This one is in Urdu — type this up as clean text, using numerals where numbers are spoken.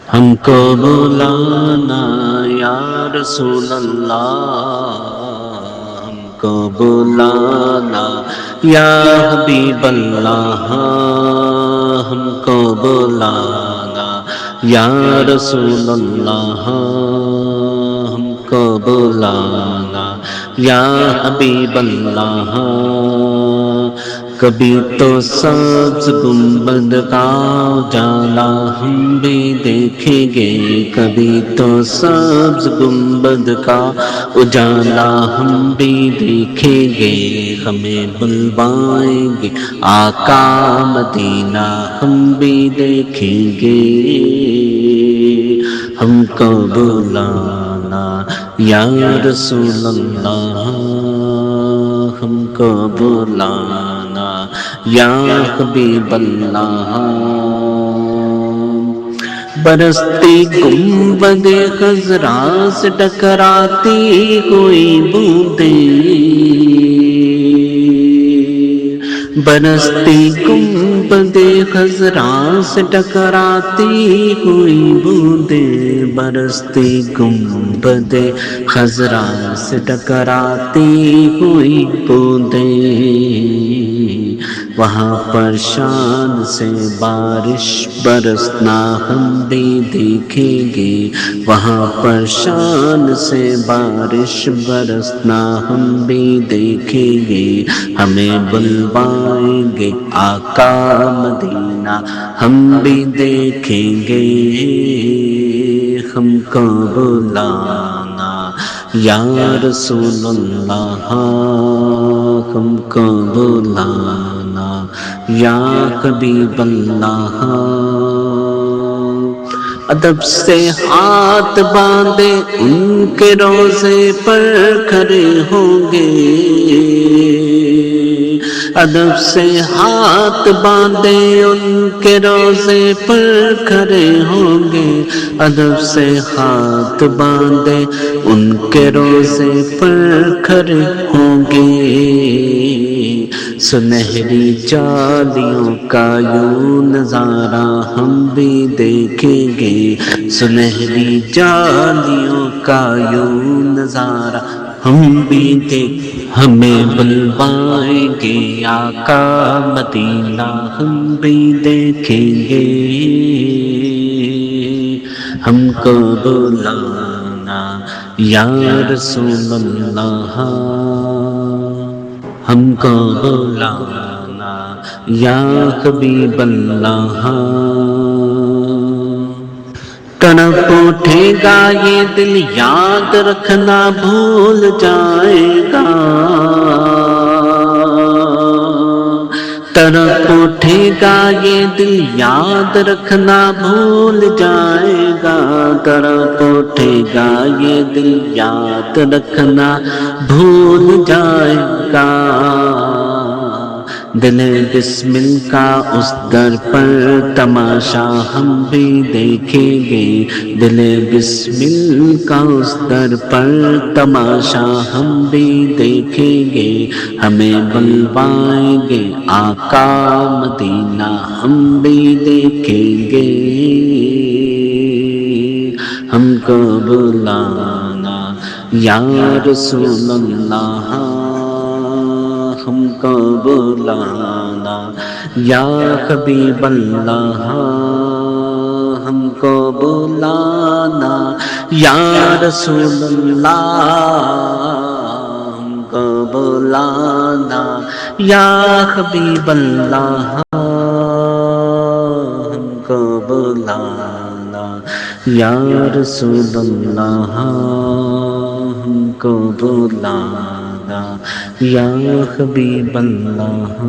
ہم کو بلانا یا رسول اللہ، ہم کو بلانا یا حبیب اللہ، ہم کو بلانا یا رسول اللہ، ہم کو بلانا یا حبیب اللہ۔ کبھی تو سبز گنبد کا اجالا ہم بھی دیکھیں گے، کبھی تو سبز گنبد کا اجالا ہم بھی دیکھیں گے، ہمیں بلوائیں گے آقا مدینہ ہم بھی دیکھیں گے، ہم کو بلانا یا رسول اللہ، ہم کو بلانا یا حبیب اللہ۔ برستی گنبد خضرا سے ٹکراتی ہوئی بوندیں، برستی گنبد خضرا سے ٹکراتی ہوئی بوندیں، برستی گنبد خضرا سے ٹکراتی ہوئی بوندیں، وہاں پر شان سے بارش برسنا ہم بھی دیکھیں گے، وہاں پر شان سے بارش برسنا ہم بھی دیکھیں گے، ہمیں بلوائیں گے آقا مدینہ ہم بھی دیکھیں گے، ہم کو بلانا یا رسول اللہ، ہم کو بلانا یا حبیب اللہ۔ ادب سے ہاتھ باندھے ان کے روضے پر کھڑے ہوں گے، ادب سے ہاتھ باندھے ان کے روضے پر کھڑے ہوں گے، ادب سے ہاتھ باندھے ان کے روضے پر کھڑے ہوں گے، سنہری جالیوں کا یوں نظارہ ہم بھی دیکھیں گے، سنہری جالیوں کا یوں نظارہ ہم بھی ہمیں بلوائیں گے آقا مدینہ ہم بھی دیکھیں گے، ہم کو بلانا یا رسول اللہ، ہم کو بلانا یا حبیب اللہ۔ تڑپ اٹھے گا یہ دل یاد رکھنا بھول جائے گا، تڑپ اٹھے گا یہ دل یاد رکھنا بھول جائے گا، تڑپ اٹھے گا یہ دل یاد رکھنا بھول جائے گا، دل بسمل کا اس در پر تماشا ہم بھی دیکھیں گے، دل بسمل کا اس در پر تماشا ہم بھی دیکھیں گے، ہمیں بلوائیں گے آقا مدینہ ہم بھی دیکھیں گے، ہم کو بلانا یا رسول اللہ، ہم کو بلانا یا حبیب اللہ، ہم کو بلانا یا رسول اللہ، ہم کو بلانا یا حبیب اللہ، ہم کو بلانا یا رسول اللہ، ہم کو بلانا یا حبیب اللہ۔